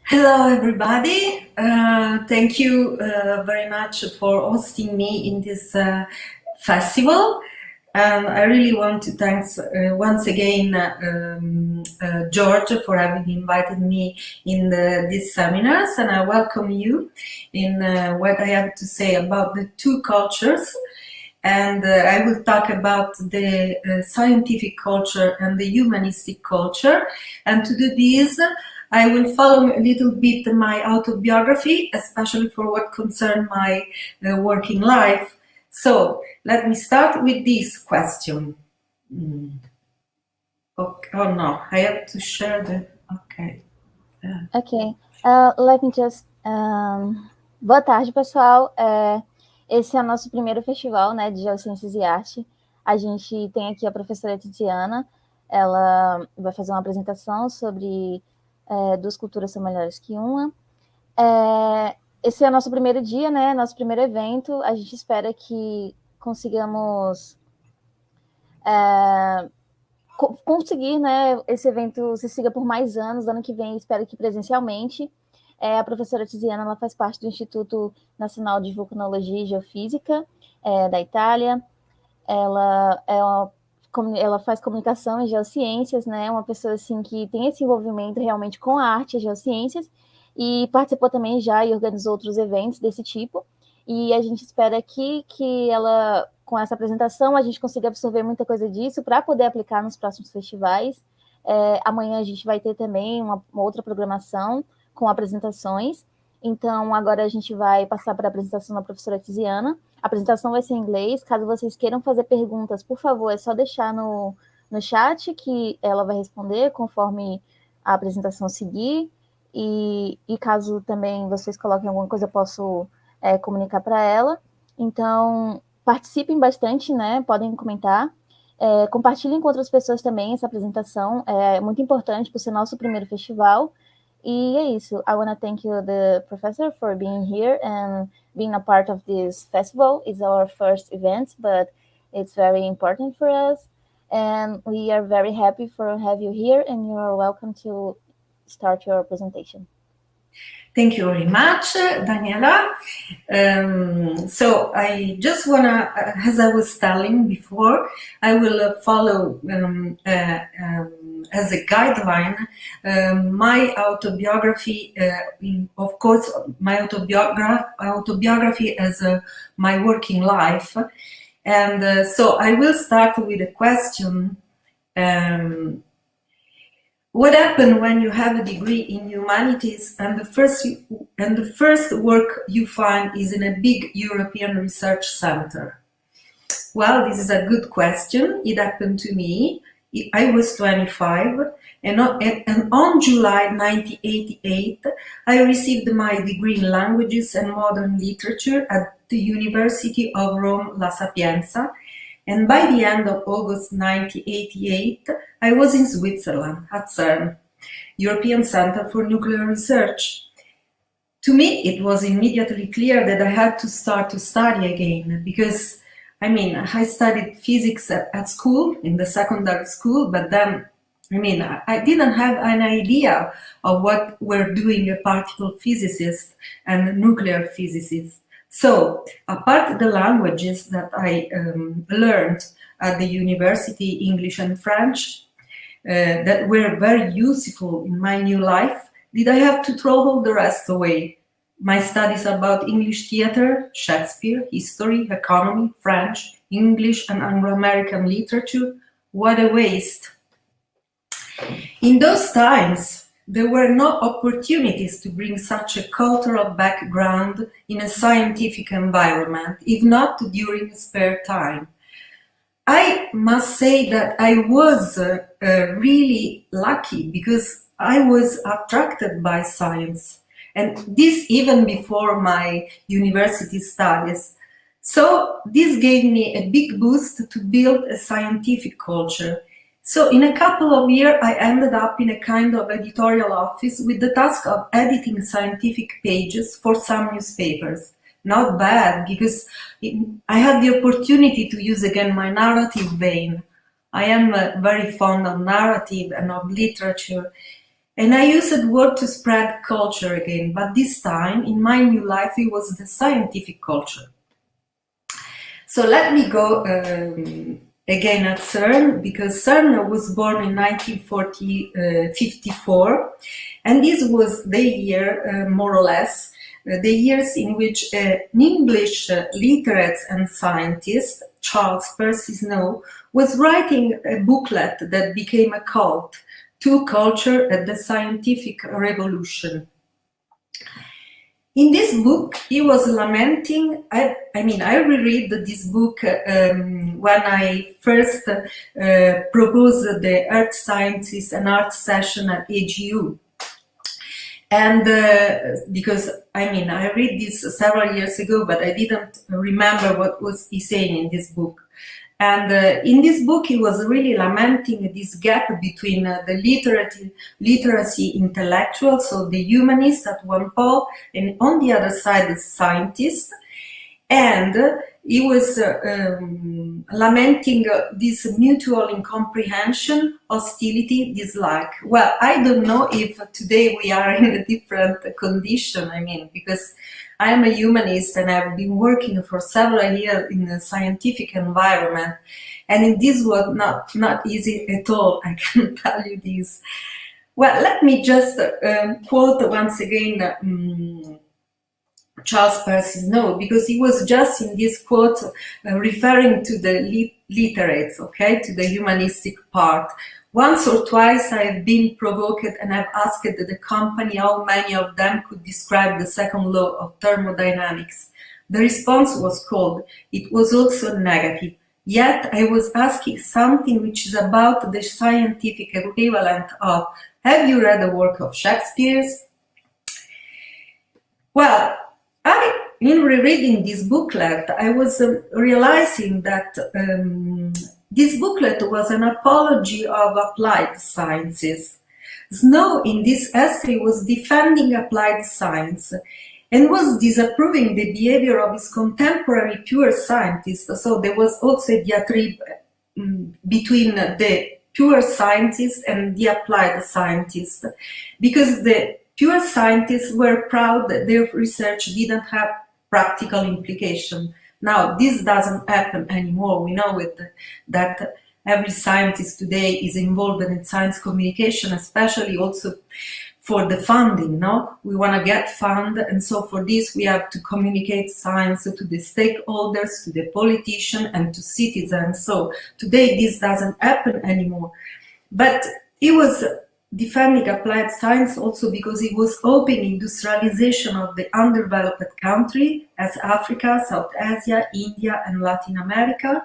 Hello, everybody. Thank you very much for hosting me in this festival. I really want to thank once again George for having invited me in these seminars, and I welcome you in what I have to say about the two cultures. And I will talk about the scientific culture and the humanistic culture. And to do this, I will follow a little bit my autobiography, especially for what concerns my working life. So let me start with this question. Okay. Oh no, I have to share the. Okay. Ok. Let me just. Boa tarde, pessoal. Esse é o nosso primeiro festival, né, de Geociências e Arte. A gente tem aqui a professora Tiziana. Ela vai fazer uma apresentação sobre duas culturas são melhores que uma. Esse é o nosso primeiro dia, né, nosso primeiro evento. A gente espera que consigamos conseguir, né, esse evento se siga por mais anos. Ano que vem, espero que presencialmente. A professora Tiziana, ela faz parte do Instituto Nacional de Vulcanologia e Geofisica da Itália. Ela faz comunicação em geociências, né? Uma pessoa assim que tem esse envolvimento realmente com a arte e geociências, e participou também já e organizou outros eventos desse tipo. E a gente espera que ela, com essa apresentação, a gente consiga absorver muita coisa disso para poder aplicar nos próximos festivais. Amanhã a gente vai ter também uma outra programação com apresentações. Então, agora a gente vai passar para a apresentação da professora Tiziana. A apresentação vai ser em inglês. Caso vocês queiram fazer perguntas, por favor, é só deixar no chat que ela vai responder conforme a apresentação seguir. E caso também vocês coloquem alguma coisa, eu posso comunicar para ela. Então, participem bastante, né? Podem comentar. Compartilhem com outras pessoas também essa apresentação. É muito importante por ser nosso primeiro festival. E é isso. I want to thank you, the professor, for being here and being a part of this festival. It's our first event, but it's very important for us. And we are very happy for have you here, and you are welcome to start your presentation. Thank you very much, Daniela. So I just want to, as I was telling before, I will follow as a guideline my autobiography, of course, my autobiography as my working life. And so I will start with a question. What happened when you have a degree in humanities and the first work you find is in a big European research center? Well, this is a good question. It happened to me. I was 25, and on July 1988, I received my degree in languages and modern literature at the University of Rome La Sapienza. And by the end of August 1988, I was in Switzerland at CERN, European Center for Nuclear Research. To me, it was immediately clear that I had to start to study again, because, I studied physics at school, in the secondary school, but then, I didn't have an idea of what were doing a particle physicist and nuclear physicist. So, apart the languages that I learned at the university, English and French, that were very useful in my new life, did I have to throw all the rest away? My studies about English theater, Shakespeare, history, economy, French, English and Anglo-American literature, what a waste. In those times, there were no opportunities to bring such a cultural background in a scientific environment, if not during spare time. I must say that I was really lucky, because I was attracted by science, and this even before my university studies. So this gave me a big boost to build a scientific culture. So in a couple of years, I ended up in a kind of editorial office with the task of editing scientific pages for some newspapers. Not bad, because I had the opportunity to use again my narrative vein. I am very fond of narrative and of literature. And I used the word to spread culture again, but this time in my new life it was the scientific culture. So let me go again at CERN, because CERN was born in 1954, and this was the year, more or less, the years in which an English literate and scientist, Charles Percy Snow, was writing a booklet that became a cult to culture and the scientific revolution. In this book, he was lamenting, I reread this book when I first proposed the Earth Sciences and Art session at AGU. And because, I read this several years ago, but I didn't remember what was he saying in this book. And in this book, he was really lamenting this gap between the literacy intellectuals, so the humanists at one pole, and on the other side, the scientists. And he was lamenting this mutual incomprehension, hostility, dislike. Well, I don't know if today we are in a different condition, because I am a humanist and I've been working for several years in a scientific environment, and it this was not easy at all, I can tell you this. Well, let me just quote once again Charles Percy Snow, because he was just in this quote referring to the literates, okay, to the humanistic part. Once or twice I have been provoked and I've asked the company how many of them could describe the second law of thermodynamics. The response was cold. It was also negative. Yet I was asking something which is about the scientific equivalent of, have you read the work of Shakespeare's? Well, in rereading this booklet, I was realizing that this booklet was an apology of applied sciences. Snow, in this essay, was defending applied science and was disapproving the behavior of his contemporary pure scientists. So there was also a diatribe between the pure scientists and the applied scientists, because the pure scientists were proud that their research didn't have practical implication. Now, this doesn't happen anymore. We know that every scientist today is involved in science communication, especially also for the funding, no? We want to get funded, and so for this we have to communicate science to the stakeholders, to the politician, and to citizens. So today this doesn't happen anymore. But he was defending applied science also because he was hoping industrialization of the undeveloped country as Africa, South Asia, India, and Latin America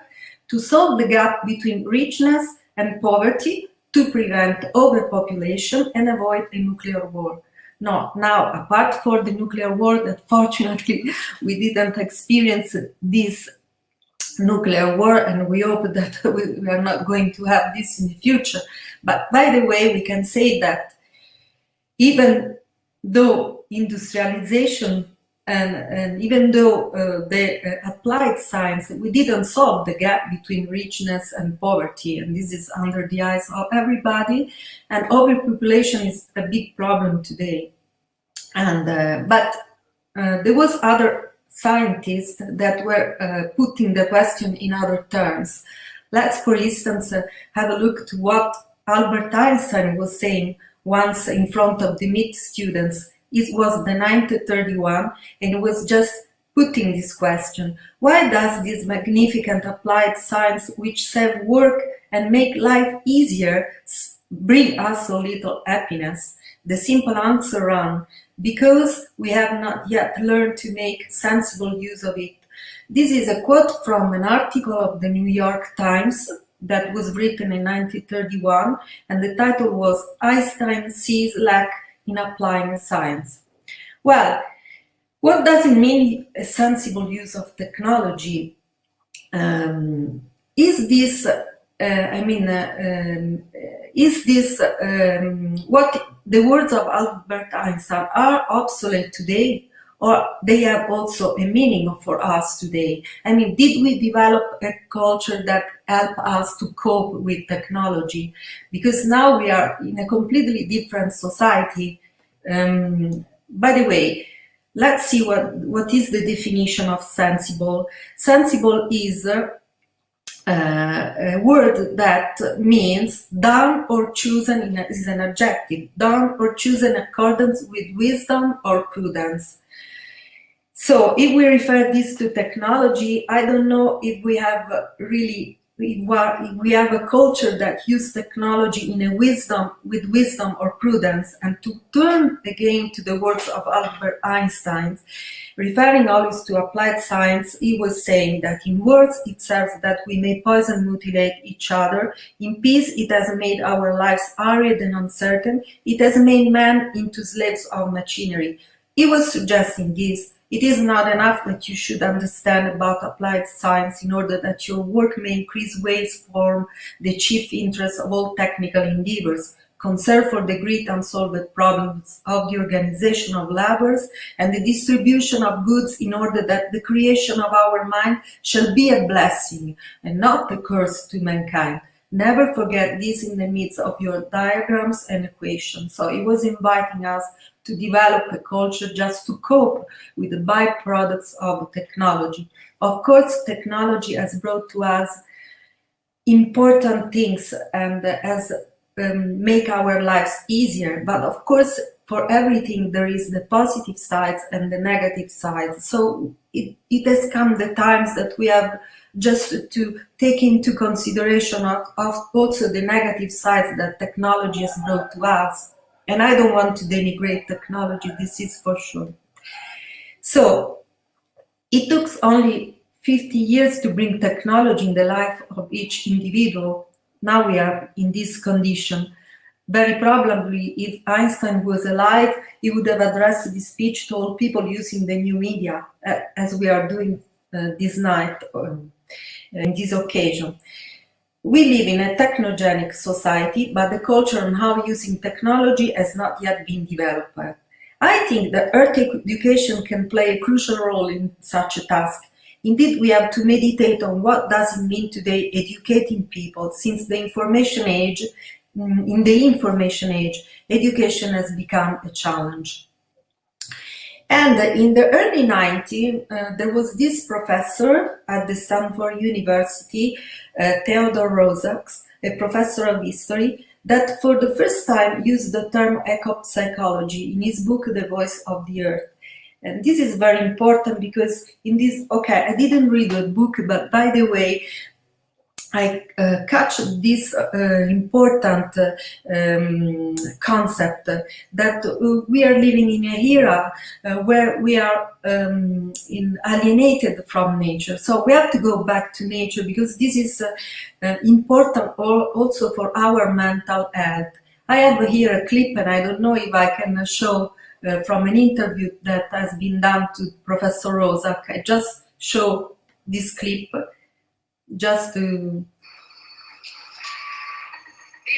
to solve the gap between richness and poverty, to prevent overpopulation and avoid a nuclear war. No, now, apart from the nuclear war, that fortunately we didn't experience this nuclear war, and we hope that we are not going to have this in the future. But by the way, we can say that even though industrialization and even though the applied science, we didn't solve the gap between richness and poverty, and this is under the eyes of everybody, and overpopulation is a big problem today. And but there was other scientists that were putting the question in other terms. Let's, for instance, have a look to what Albert Einstein was saying once in front of the MIT students. It was the 1931, and was just putting this question: why does this magnificent applied science, which save work and make life easier, bring us so little happiness? The simple answer ran: because we have not yet learned to make sensible use of it. This is a quote from an article of the New York Times that was written in 1931, and the title was "Einstein Sees Lack in Applying Science." Well, what does it mean, a sensible use of technology? Is this what the words of Albert Einstein are obsolete today, or they have also a meaning for us today? I mean, did we develop a culture that help us to cope with technology? Because now we are in a completely different society. By the way, let's see what is the definition of sensible. Sensible is a word that means done or chosen is an adjective, done or chosen in accordance with wisdom or prudence. So if we refer this to technology, I don't know if we have really, if we have a culture that uses technology in a with wisdom or prudence. And to turn again to the words of Albert Einstein, referring always to applied science, he was saying that in words it serves that we may poison, mutilate each other. In peace it has made our lives arid and uncertain. It has made man into slaves of machinery. He was suggesting this. It is not enough that you should understand about applied science in order that your work may increase ways form the chief interest of all technical endeavors, concern for the great unsolved problems of the organization of labors and the distribution of goods in order that the creation of our mind shall be a blessing and not a curse to mankind. Never forget this in the midst of your diagrams and equations. So it was inviting us to develop a culture just to cope with the byproducts of technology. Of course, technology has brought to us important things and has make our lives easier. But of course, for everything, there is the positive sides and the negative sides. So it has come the times that we have just to take into consideration of also the negative sides that technology has brought to us. And I don't want to denigrate technology, this is for sure. So it took only 50 years to bring technology in the life of each individual. Now we are in this condition. Very probably, if Einstein was alive, he would have addressed this speech to all people using the new media, as we are doing this night, in this occasion. We live in a technogenic society, but the culture on how using technology has not yet been developed. I think that Earth education can play a crucial role in such a task. Indeed, we have to meditate on what does it mean today educating people, since the information age, in the information age, education has become a challenge. And in the early 90s, there was this professor at the Stanford University, Theodore Roosevelt, a professor of history, that for the first time used the term ecopsychology in his book, The Voice of the Earth. And this is very important because in this, okay, I didn't read the book, but by the way, I catch this important concept that we are living in a era where we are alienated from nature. So we have to go back to nature because this is important also for our mental health. I have here a clip, and I don't know if I can show from an interview that has been done to Professor Rosa. I just show this clip just to... The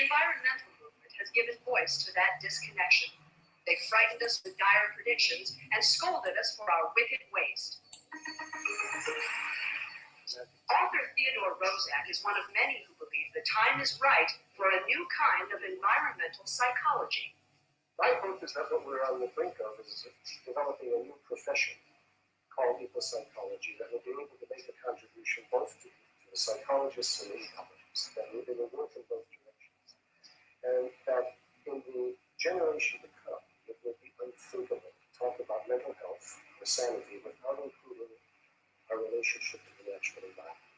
environmental movement has given voice to that disconnection. They frightened us with dire predictions and scolded us for our wicked ways. Author Theodore Roosevelt is one of many who believe the time is right for a new kind of environmental psychology. My hope is that what we're on the brink of is developing a new profession called ecopsychology that will be able to make a contribution both to the psychologists and the ecologists, that we're going to work in both directions. And that in the generation to come, it will be unthinkable to talk about mental health or sanity without including our relationship to the natural environment.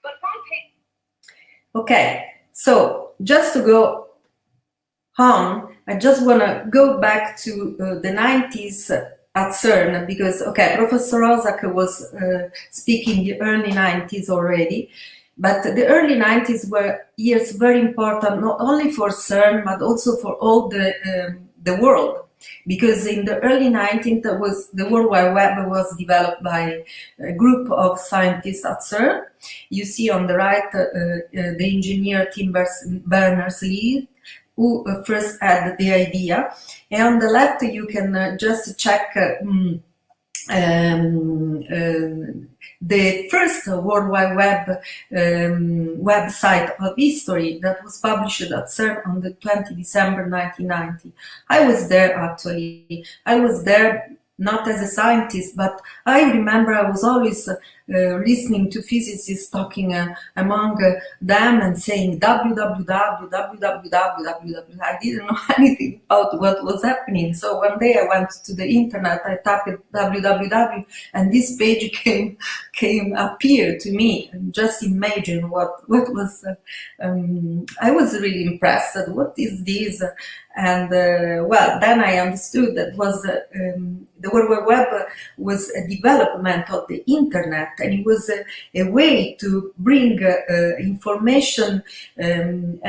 But why pay? Okay, so just to go on, I just want to go back to the 90s at CERN because, okay, Professor Rosak was speaking the early 90s already, but the early 90s were years very important, not only for CERN, but also for all the world. Because in the early 19th, the World Wide Web was developed by a group of scientists at CERN. You see on the right the engineer Tim Berners-Lee, who first had the idea. And on the left, you can just check the first World Wide Web website of history that was published at CERN on the 20 December 1990. I was there actually. I was there not as a scientist, but I remember I was always listening to physicists talking among them and saying www. I didn't know anything about what was happening. So one day I went to the internet, I typed www, and this page appeared to me. And just imagine what was. I was really impressed at what is this. And well, then I understood that was the World Wide Web was a development of the internet, and it was a way to bring information and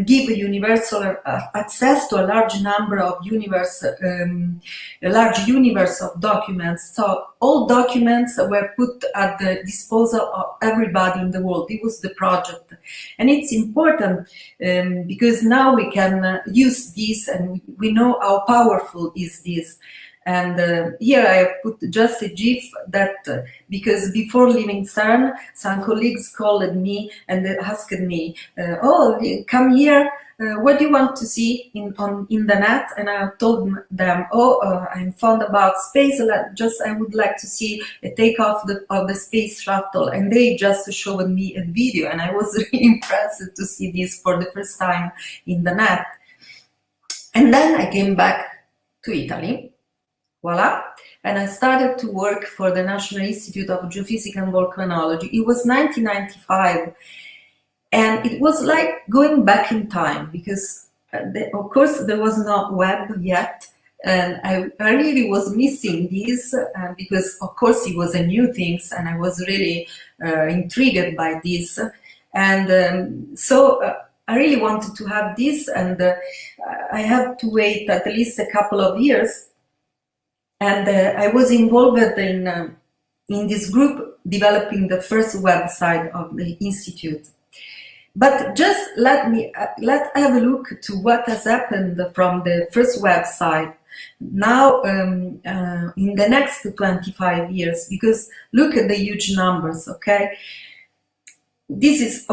give a universal access to a large number of a large universe of documents. So all documents were put at the disposal of everybody in the world. It was the project, and it's important because now we can use this, and we know how powerful is this. And here I put just a GIF that because before leaving CERN, some colleagues called me and they asked me, "Oh, come here. What do you want to see in the net?" And I told them, "I'm fond about space. I would like to see a takeoff of the space shuttle." And they just showed me a video, and I was really impressed to see this for the first time in the net. And then I came back to Italy. Voila, and I started to work for the National Institute of Geophysics and Volcanology. It was 1995, and it was like going back in time because, of course, there was no web yet, and I really was missing this because, of course, it was a new thing, and I was really intrigued by this, and so I really wanted to have this, and I had to wait at least a couple of years. And I was involved in this group developing the first website of the Institute. But just let's have a look to what has happened from the first website now in the next 25 years, because look at the huge numbers, okay? This is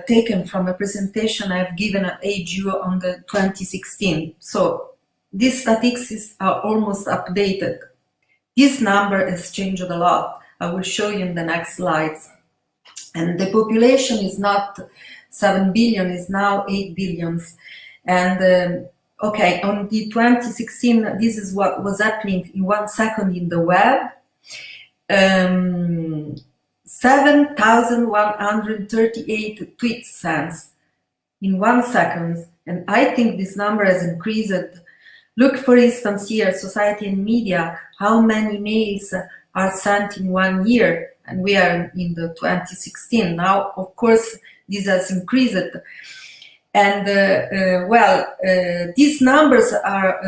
taken from a presentation I've given at AGU on the 2016. So these statistics are almost updated. This number has changed a lot. I will show you in the next slides. And the population is not 7 billion, it's now 8 billions. And okay, on the 2016, this is what was happening in 1 second in the web. 7,138 tweets sent in 1 second. And I think this number has increased. Look, for instance, here, society and media, how many mails are sent in 1 year, and we are in the 2016. Now, of course, this has increased. And, these numbers are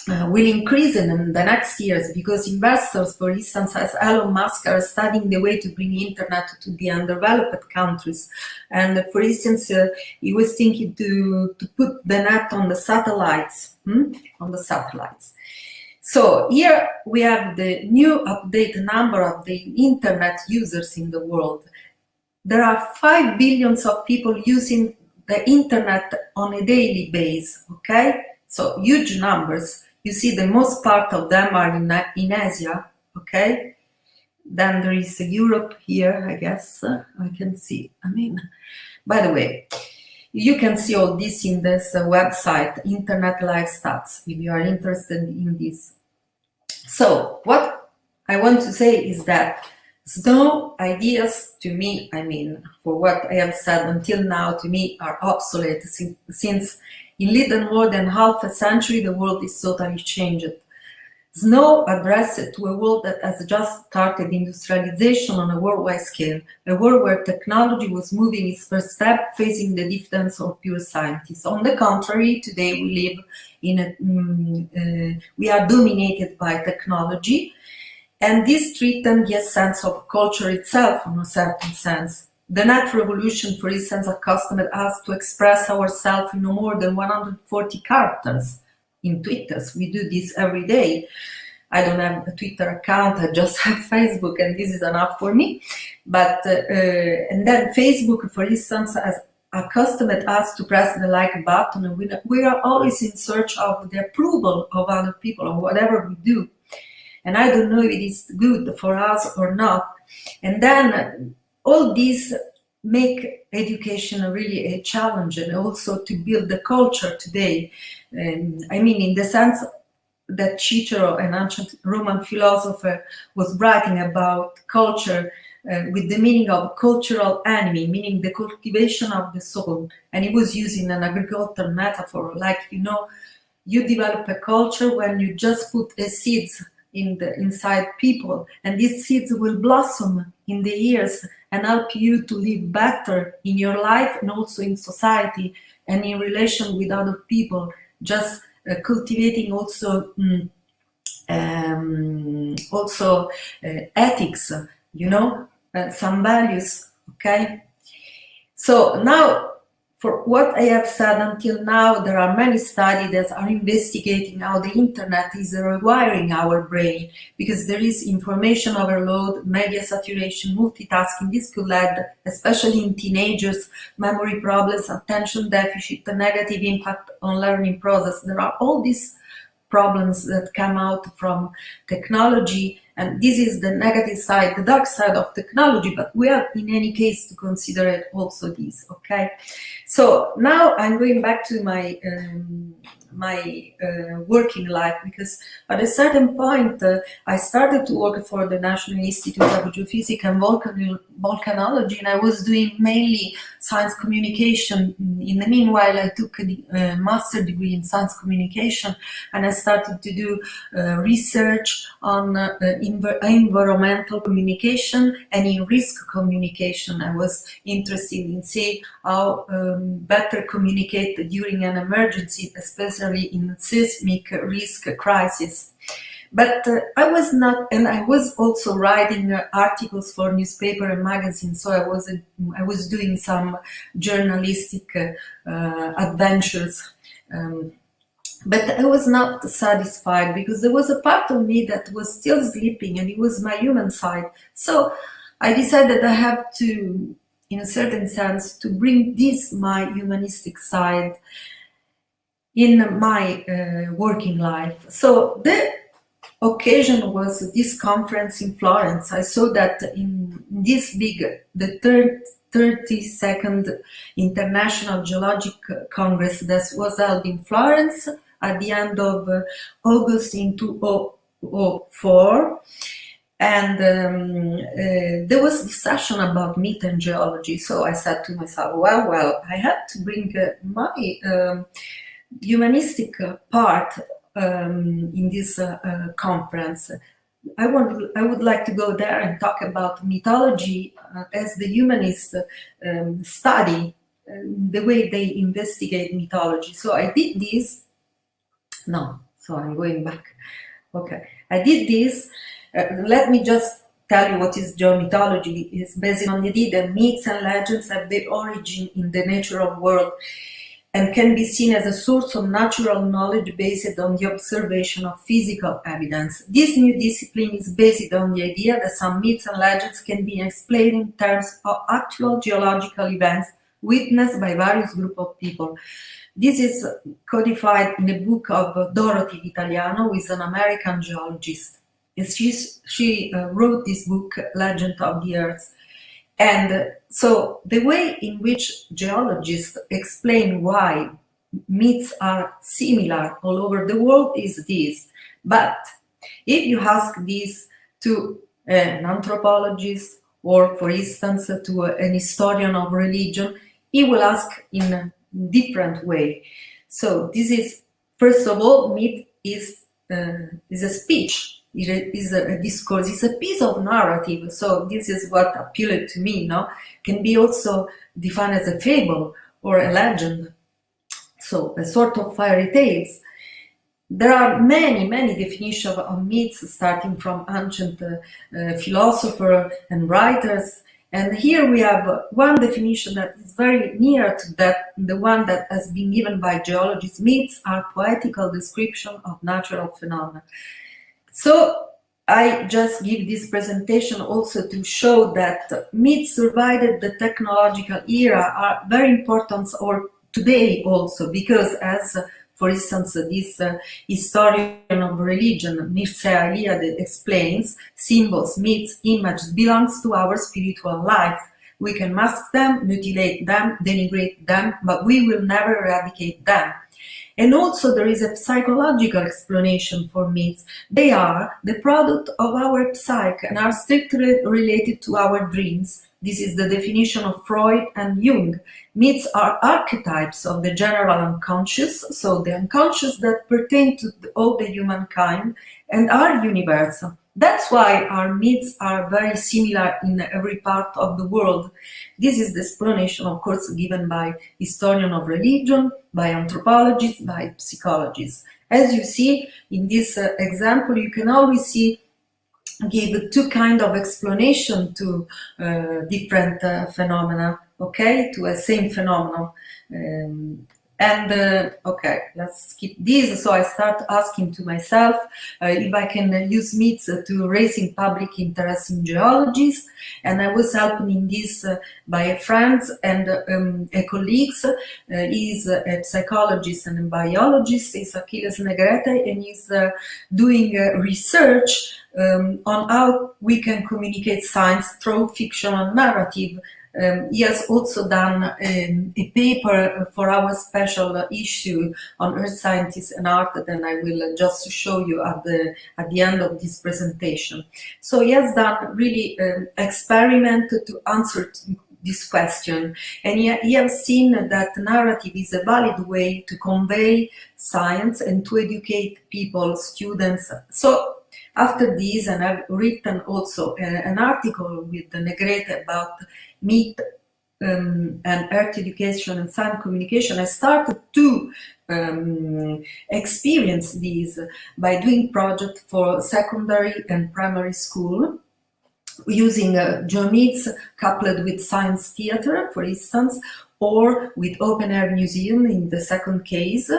will increase in the next years because investors, for instance, as Elon Musk, are studying the way to bring internet to the undeveloped countries. And for instance, he was thinking to put the net on the satellites, So here we have the new updated number of the internet users in the world. There are 5 billion of people using the internet on a daily basis, okay? So huge numbers. You see, the most part of them are in Asia, okay? Then there is Europe here, I guess. I can see, by the way, you can see all this in this website, Internet Live Stats, if you are interested in this. So what I want to say is that no ideas to me, for what I have said until now, to me are obsolete since in little more than half a century, the world is totally changed. Snow addressed to a world that has just started industrialization on a worldwide scale, a world where technology was moving its first step, facing the diffidence of pure scientists. On the contrary, today we live we are dominated by technology, and this threatens the essence of culture itself in a certain sense. The net revolution, for instance, accustomed us to express ourselves in no more than 140 characters in Twitters. We do this every day. I don't have a Twitter account, I just have Facebook, and this is enough for me. But and then Facebook, for instance, has accustomed us to press the like button, and we are always in search of the approval of other people on whatever we do. And I don't know if it is good for us or not. And then all these make education really a challenge, and also to build the culture today. I mean, in the sense that Cicero, an ancient Roman philosopher, was writing about culture with the meaning of cultural enemy, meaning the cultivation of the soul. And he was using an agricultural metaphor, like, you know, you develop a culture when you just put a seeds inside people, and these seeds will blossom in the years and help you to live better in your life and also in society and in relation with other people. Just cultivating also ethics, you know, some values. Okay, so now, for what I have said until now, there are many studies that are investigating how the internet is rewiring our brain, because there is information overload, media saturation, multitasking. This could lead, especially in teenagers, memory problems, attention deficit, a negative impact on learning process. There are all these problems that come out from technology, and this is the negative side, the dark side of technology, but we have in any case to consider it also this, okay? So now I'm going back to my working life, because at a certain point I started to work for the National Institute of Geofisica and Volcanology, and I was doing mainly science communication. In the meanwhile, I took a master degree in science communication, and I started to do research on environmental communication and in risk communication. I was interested in seeing how better communicate during an emergency, especially in seismic risk crisis. But I was not, and I was also writing articles for newspaper and magazines, so I was doing some journalistic adventures. But I was not satisfied, because there was a part of me that was still sleeping, and it was my human side. So I decided I have to, in a certain sense, to bring this, my humanistic side, in my working life. So the occasion was this conference in Florence. I saw that in this big, the 32nd International Geologic Congress that was held in Florence at the end of August in 2004. And there was this session about myth and geology. So I said to myself, well, I have to bring my humanistic part in this conference. I would like to go there and talk about mythology as the humanists study the way they investigate mythology. So I did this. No, so I'm going back. Okay, I did this. Let me just tell you what is geomythology. It's based on the idea that myths and legends have their origin in the natural world and can be seen as a source of natural knowledge based on the observation of physical evidence. This new discipline is based on the idea that some myths and legends can be explained in terms of actual geological events witnessed by various groups of people. This is codified in a book of Dorothy Vitaliano, who is an American geologist. And she wrote this book, Legend of the Earth. And so the way in which geologists explain why myths are similar all over the world is this. But if you ask this to an anthropologist, or for instance to an historian of religion, he will ask in a different way. So this is, first of all, myth is a speech. It is a discourse, it's a piece of narrative. So this is what appealed to me, no? Can be also defined as a fable or a legend. So a sort of fairy tales. There are many definitions of myths, starting from ancient philosophers and writers, And here we have one definition that is very near to that, the one that has been given by geologists. Myths are poetical description of natural phenomena. So I just give this presentation also to show that myths survived the technological era are very important, or today also, because as for instance, this historian of religion, Mircea Eliade, explains, symbols, myths, images belongs to our spiritual life. We can mask them, mutilate them, denigrate them, but we will never eradicate them. And also there is a psychological explanation for myths. They are the product of our psyche and are strictly related to our dreams. This is the definition of Freud and Jung. Myths are archetypes of the general unconscious, so the unconscious that pertain to all the humankind and are universal. That's why our myths are very similar in every part of the world. This is the explanation, of course, given by historians of religion, by anthropologists, by psychologists. As you see in this example, you can always see give two kind of explanation to different phenomena, okay, to a same phenomenon. Okay, let's skip this. So I start asking to myself if I can use myths to raising public interest in geologies, and I was helped in this by friends and colleagues. He's a psychologist and a biologist, is Achilles Negrete, and he's doing research on how we can communicate science through fictional narrative. He has also done a paper for our special issue on earth scientists and art that I will just show you at the end of this presentation. So he has done really experiment to answer this question, and he has seen that narrative is a valid way to convey science and to educate people, students. So after this, and I've written also an article with Negrete about myth and earth education and science communication, I started to experience these by doing projects for secondary and primary school, using geomyths coupled with science theater, for instance, or with open air museum in the second case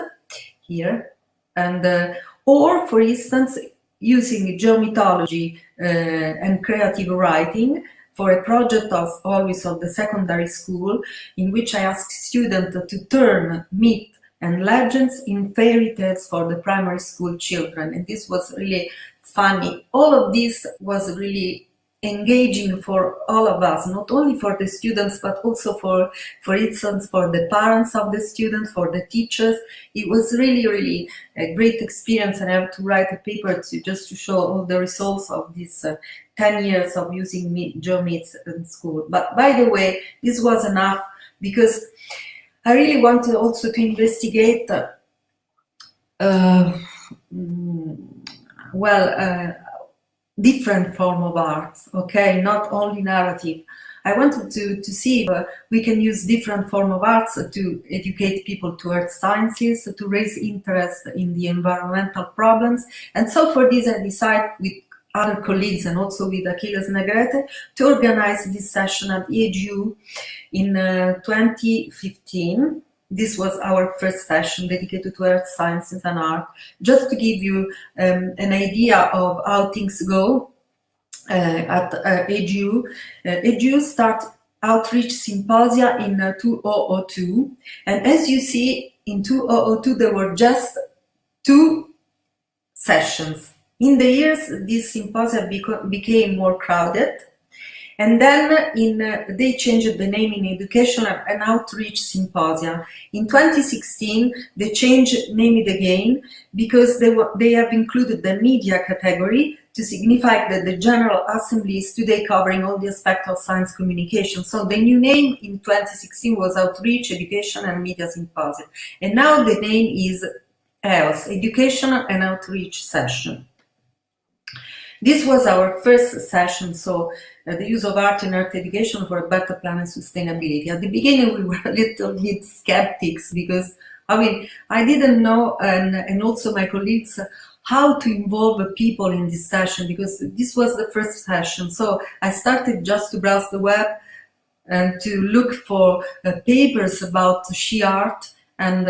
here, and or for instance using geomythology and creative writing for a project of always of the secondary school, in which I asked students to turn myth and legends in fairy tales for the primary school children, and this was really funny. All of this was really engaging for all of us, not only for the students, but also for instance, for the parents of the students, for the teachers. It was really a great experience, and I have to write a paper just to show all the results of this 10 years of using geomyths in school. But by the way, this was enough, because I really wanted also to investigate different form of art, okay, not only narrative. I wanted to see if we can use different form of arts to educate people to earth sciences, to raise interest in the environmental problems. And so for this, I decided with other colleagues and also with Achilles Negrete to organize this session at EDU in 2015. This was our first session dedicated to earth sciences and art, just to give you an idea of how things go at EDU. EDU start outreach symposia in 2002, and as you see, in 2002 there were just 2 sessions. In the years, this symposia became more crowded, and then they changed the name in education and outreach symposia. In 2016, they changed name it again, because they have included the media category to signify that the General Assembly is today covering all the aspects of science communication. So the new name in 2016 was Outreach, Education and Media Symposium. And now the name is EOS, Educational and Outreach Session. This was our first session, so the use of art in earth education for a better planet sustainability. At the beginning, we were a little bit skeptics, because, I mean, I didn't know, and also my colleagues, how to involve people in this session, because this was the first session. So I started just to browse the web and to look for papers about SciArt and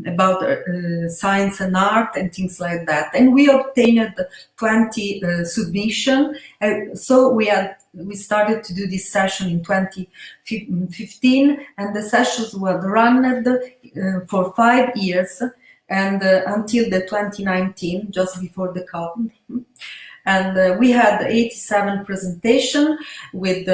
about science and art and things like that. And we obtained 20 submissions. So we started to do this session in 2015, and the sessions were run for 5 years, and until the 2019, just before the COVID. And we had 87 presentations with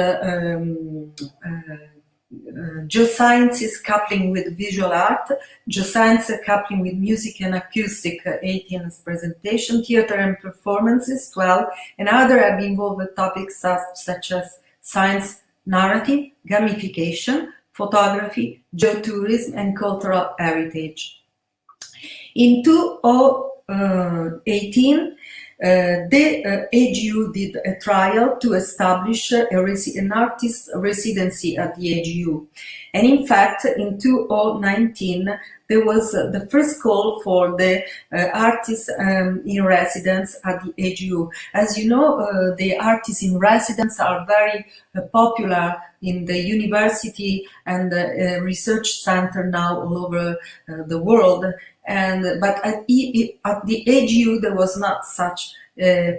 geosciences coupling with visual art, geoscience coupling with music and acoustic, 18 presentation, theater and performances, 12, and other have involved with topics such as science narrative, gamification, photography, geotourism, and cultural heritage. In 2018, the AGU did a trial to establish an artist residency at the AGU. And in fact, in 2019, there was the first call for the artists in residence at the AGU. As you know, the artists in residence are very popular in the university and the research center now all over the world. But at the AGU there was not such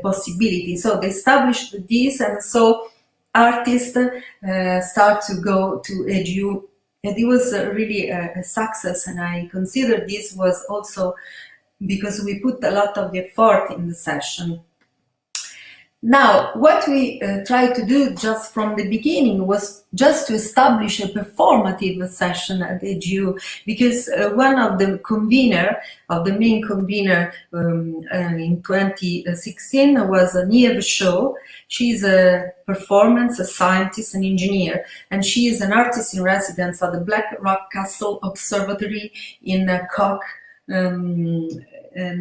possibility. So they established this, and so artists start to go to AGU, and it was really a success. And I consider this was also because we put a lot of effort in the session. Now, what we tried to do just from the beginning was just to establish a performative session at AGU, because one of the main convener in 2016 was Niamh Shaw. She's a performance, a scientist, an engineer, and she is an artist in residence at the Black Rock Castle Observatory in Cork, and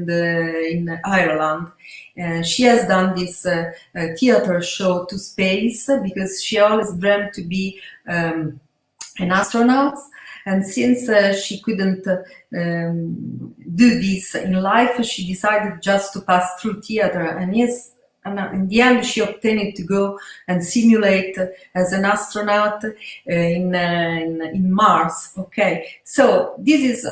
in Ireland. She has done this theater show to space because she always dreamt to be an astronaut, and since she couldn't do this in life, she decided just to pass through theater, and in the end she obtained to go and simulate as an astronaut in Mars. Okay, so this is.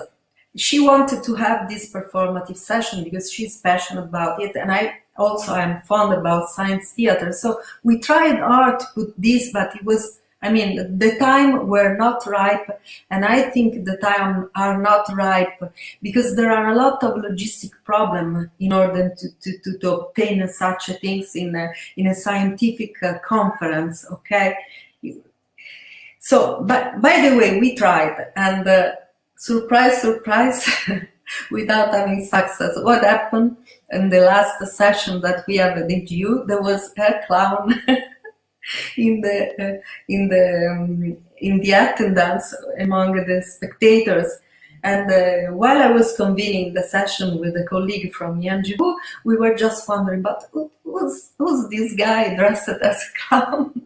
She wanted to have this performative session because she's passionate about it, and I also am fond about science theater. So we tried hard to put this, but it was, the time were not ripe, and I think the time are not ripe because there are a lot of logistic problems in order to obtain such things in a scientific conference. Okay, so but by the way, we tried, and surprise, without having success. What happened in the last session that we have at AGU? There was a clown in the attendance among the spectators. And while I was convening the session with a colleague from AGU, we were just wondering, but who's this guy dressed as a clown?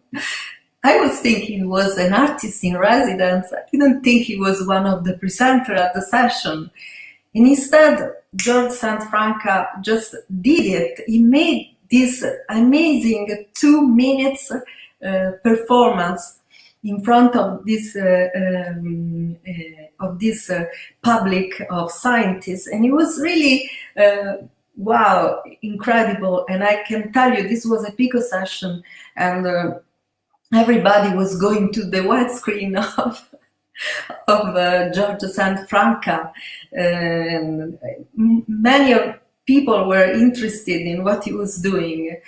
I was thinking he was an artist in residence. I didn't think he was one of the presenters at the session. And instead, George Santfranca just did it. He made this amazing 2 minutes performance in front of this public of scientists. And it was really, wow, incredible. And I can tell you, this was a Pico session, and everybody was going to the widescreen of George Santfranca. Many people were interested in what he was doing.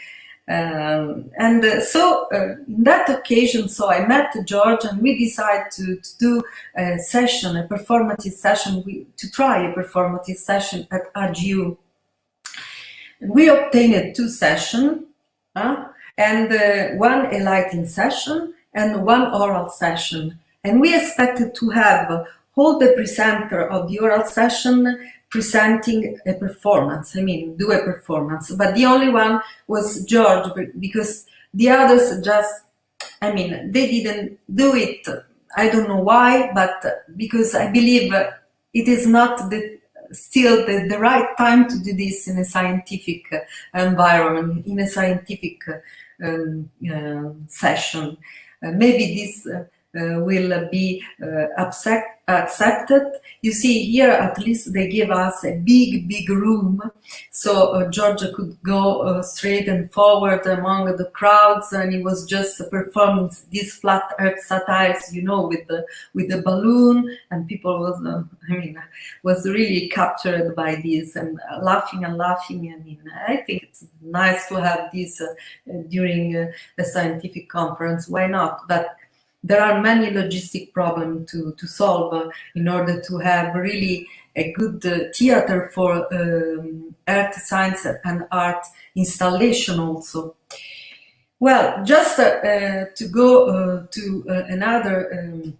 So in that occasion, so I met George, and we decided to do a session, a performative session, to try a performative session at AGU. We obtained 2 sessions, and one a lighting session and one oral session. And we expected to have all the presenter of the oral session presenting a performance, do a performance. But the only one was George, because the others just, they didn't do it. I don't know why, but because I believe it is not still the right time to do this in a scientific environment, in a scientific session. Maybe this will be accepted. You see here, at least they give us a big room, so Georgia could go straight and forward among the crowds, and he was just performing these flat earth satires, you know, with the balloon, and people was really captured by this and laughing. I mean, I think it's nice to have this during a scientific conference. Why not? But there are many logistic problems to solve in order to have really a good theater for earth science and art installation also. Well, just to go to another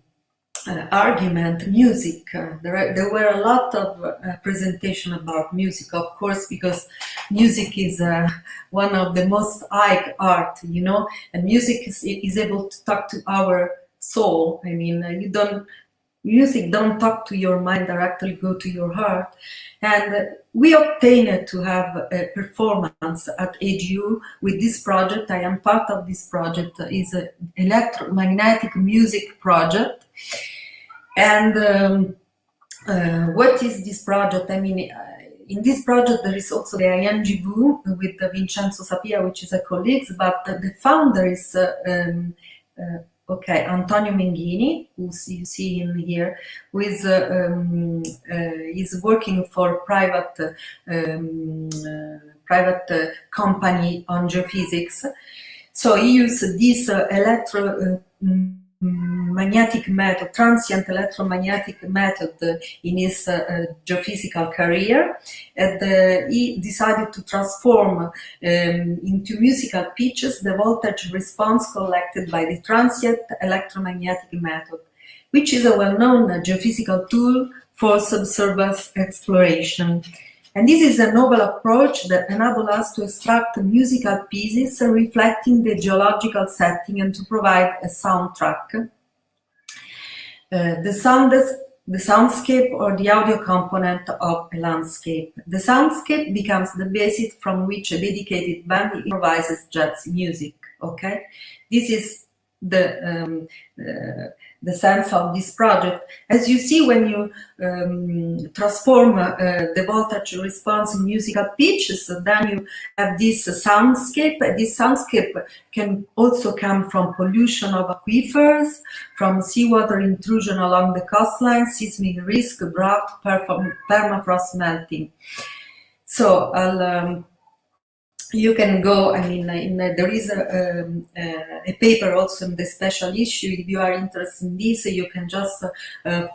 argument, music. There were a lot of presentation about music, of course, because music is one of the most high art, you know, and music is able to talk to our soul. I mean, music don't talk to your mind directly, go to your heart. And we obtained to have a performance at AGU with this project. I am part of this project. Is an electromagnetic music project. And what is this project? I mean, in this project there is also the INGV with Vincenzo Sapia, which is a colleague, but the founder is Antonio Menghini, who you see him here, who is working for private company on geophysics. So he used this magnetic method, transient electromagnetic method in his geophysical career, and he decided to transform into musical pitches the voltage response collected by the transient electromagnetic method, which is a well-known geophysical tool for subsurface exploration. And this is a novel approach that enables us to extract musical pieces reflecting the geological setting and to provide a soundtrack. The soundscape or the audio component of a landscape. The soundscape becomes the basis from which a dedicated band improvises jazz music. Okay, this is the sense of this project. As you see, when you transform the voltage response in musical pitches, then you have this soundscape. This soundscape can also come from pollution of aquifers, from seawater intrusion along the coastline, seismic risk, drought, permafrost melting. So you can go, I mean, there is a paper also in the special issue. If you are interested in this, you can just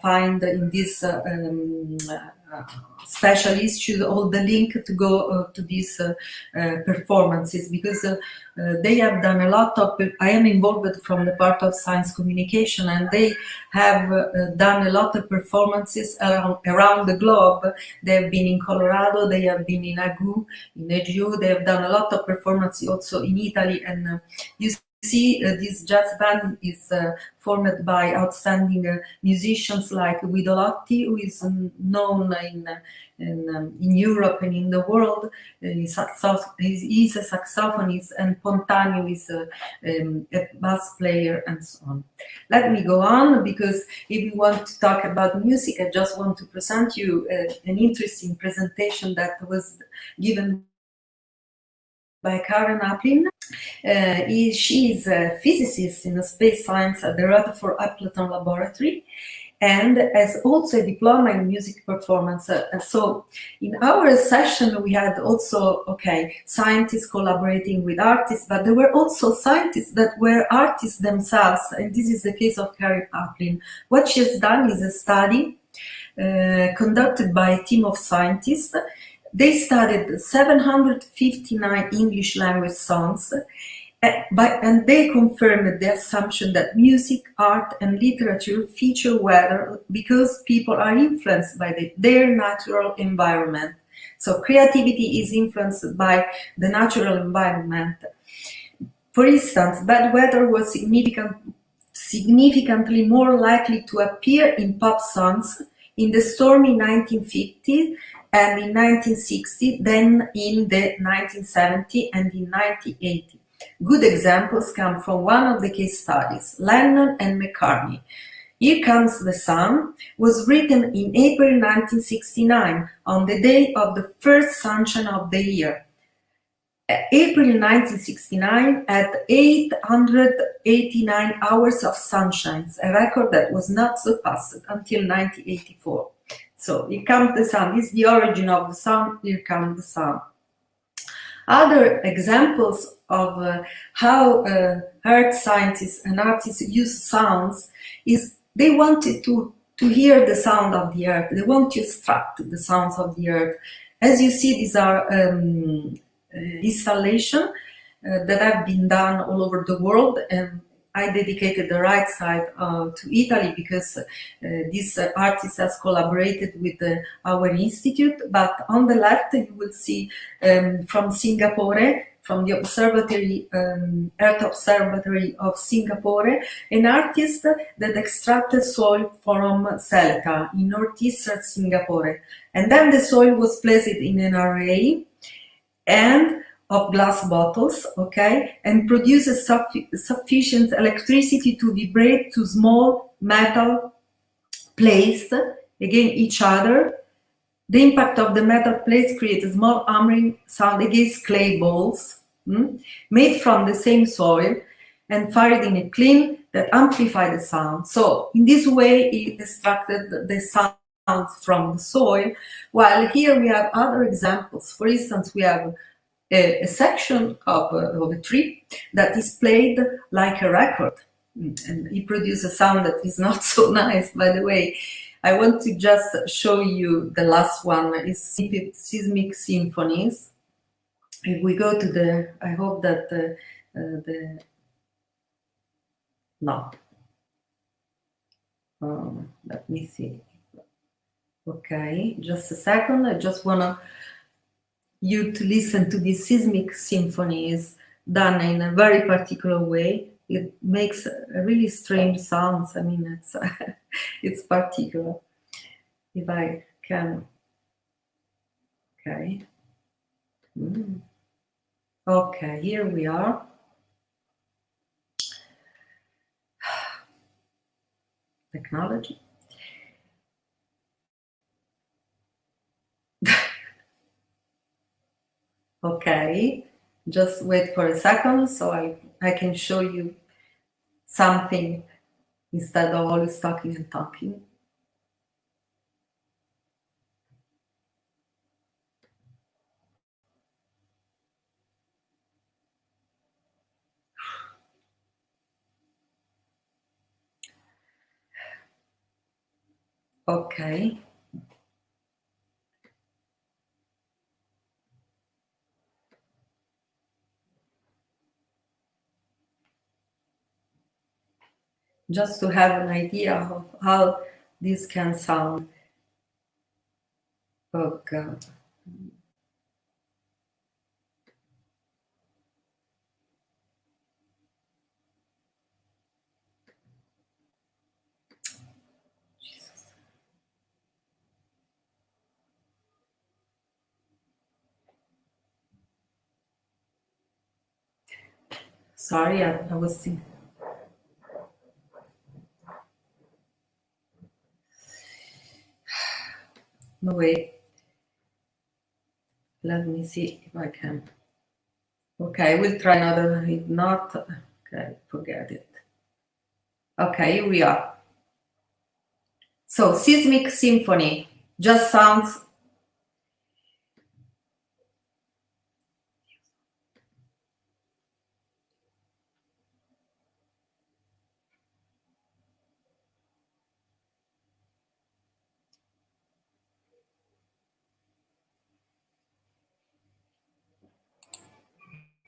find in this special issue all the link to go to these performances, because they have done a lot of, I am involved from the part of science communication, and they have done a lot of performances around the globe. They have been in Colorado, they have been in AGU, they have done a lot of performances also in Italy, and you see this jazz band is formed by outstanding musicians like Guido Lotti, who is known in Europe and in the world. He's a saxophonist, and Pontanio is a bass player, and so on. Let me go on, because if you want to talk about music, I just want to present you an interesting presentation that was given by Karen Aplin. She is a physicist in space science at the Rutherford Appleton Laboratory, and has also a diploma in music performance. So in our session we had also, scientists collaborating with artists, but there were also scientists that were artists themselves, and this is the case of Karen Aplin. What she has done is a study conducted by a team of scientists. They studied 759 English language songs, and they confirmed the assumption that music, art, and literature feature weather because people are influenced by their natural environment. So creativity is influenced by the natural environment. For instance, bad weather was significantly more likely to appear in pop songs in the stormy 1950 and in 1960, then in the 1970 and in 1980. Good examples come from one of the case studies, Lennon and McCartney. Here Comes the Sun was written in April 1969, on the day of the first sunshine of the year. April 1969 at 889 hours of sunshine, a record that was not surpassed until 1984. So, Here Comes the Sun. This is the origin of the sun. Here Comes the Sun. Other examples of how earth scientists and artists use sounds is they wanted to hear the sound of the earth. They want to extract the sounds of the earth. As you see, these are installations that have been done all over the world, and I dedicated the right side to Italy because this artist has collaborated with our institute. But on the left, you will see from Singapore, from the observatory, Earth Observatory of Singapore, an artist that extracted soil from Celta in northeastern Singapore. And then the soil was placed in an array and of glass bottles, okay, and produces sufficient electricity to vibrate to small metal plates against each other. The impact of the metal plates creates a small hammering sound against clay balls made from the same soil and fired in a kiln that amplify the sound. So in this way, it extracted the sound from the soil, while here we have other examples. For instance, we have a section of a tree that is played like a record, and it produces a sound that is not so nice, by the way. I want to just show you the last one, is seismic symphonies. If we go to the, I hope that no. Let me see. Okay, just a second. I just want you to listen to these seismic symphonies done in a very particular way. It makes a really strange sounds. I mean, it's it's particular. If I can, okay. Okay, here we are. Technology. Okay, just wait for a second so I can show you something instead of always talking and talking. Okay. Just to have an idea of how this can sound. Oh God. Jesus. Sorry, I was thinking. No way. Let me see if I can. Okay, we'll try another. If not, okay, forget it. Okay, here we are. So, seismic symphony just sounds.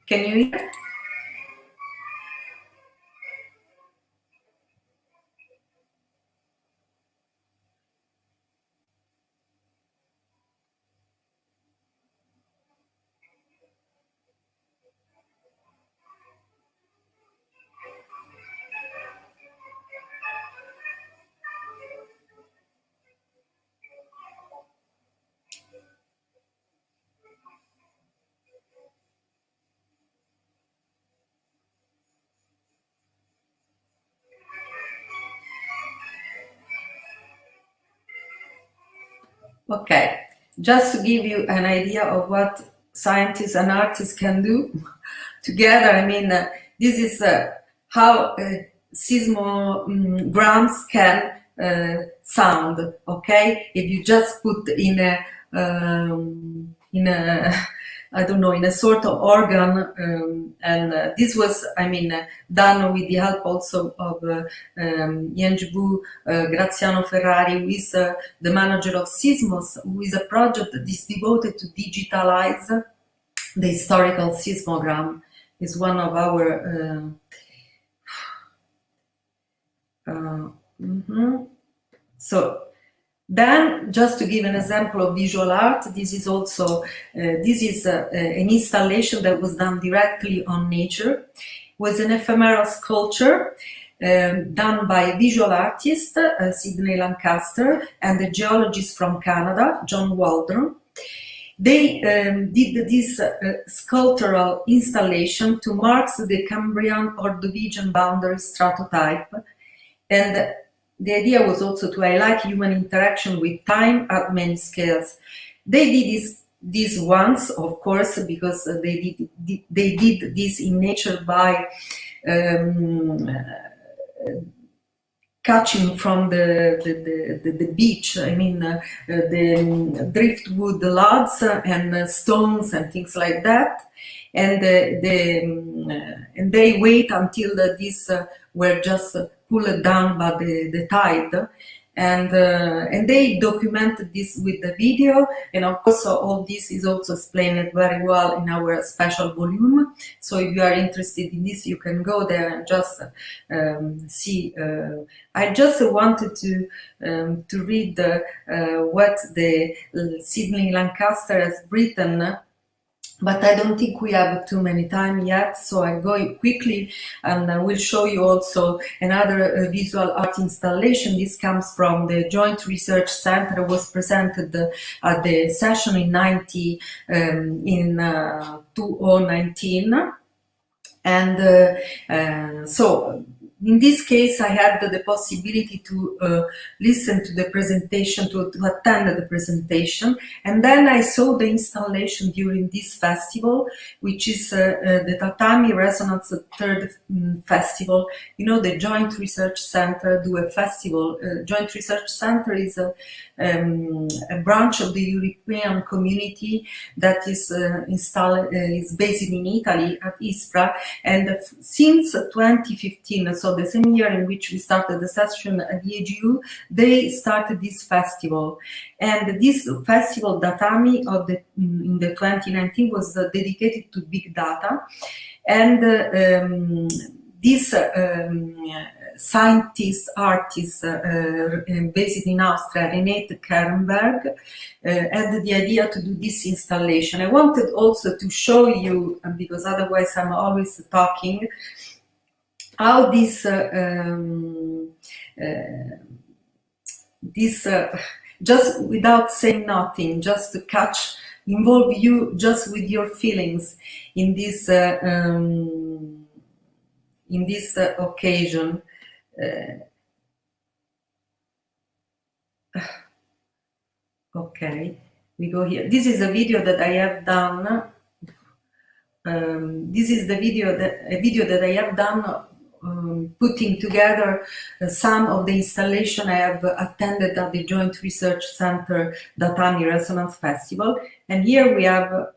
Can you hear? Okay, just to give you an idea of what scientists and artists can do together, I mean, this is how seismograms can sound. Okay, if you just put in a I don't know, in a sort of organ, and this was, I mean, done with the help also of Yenjibu Graziano Ferrari, who is the manager of Sismos, who is a project that is devoted to digitalize the historical seismogram. Is one of our so then, just to give an example of visual art, this is also an installation that was done directly on nature. It was an ephemeral sculpture done by a visual artist, Sidney Lancaster, and a geologist from Canada, John Waldron. They did this sculptural installation to mark the Cambrian Ordovician boundary stratotype, and the idea was also to highlight human interaction with time at many scales. They did this once, of course, because they did this in nature by catching from the beach, I mean, the driftwood logs and stones and things like that, and they wait until these were just pulled down by the tide, and they documented this with the video, and of course all this is also explained very well in our special volume. So if you are interested in this, you can go there and just see. I just wanted to read what the Sidney Lancaster has written, but I don't think we have too many time yet, so I go quickly and I will show you also another visual art installation. This comes from the Joint Research Center. It was presented at the session in 2019, and so in this case, I had the possibility to listen to the presentation, to attend the presentation, and then I saw the installation during this festival, which is the Tatami Resonance Third Festival. You know, the Joint Research Center do a festival. Joint Research Center is a branch of the European community that is is based in Italy at Ispra, and since 2015, so the same year in which we started the session at the AGU, they started this festival. And this festival, Datami, in the 2019 was dedicated to big data. And this scientist, artist based in Austria, Renate Kernberg, had the idea to do this installation. I wanted also to show you, because otherwise I'm always talking, how this just without saying nothing, just to involve you just with your feelings in this occasion. Okay, we go here. This is a video that I have done. This is a video that I have done, putting together some of the installation I have attended at the Joint Research Center Datami Resonance Festival. And here we have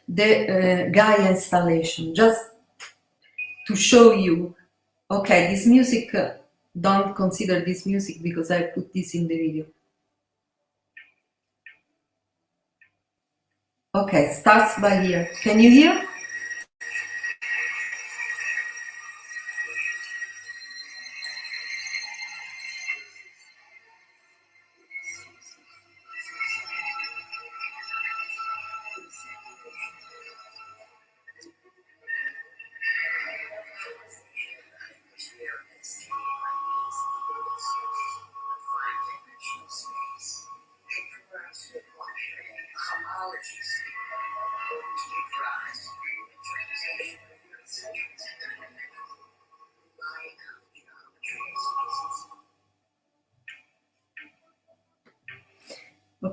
the Gaia installation, just to show you. Okay, this music, don't consider this music because I put this in the video. Okay, starts by here. Can you hear?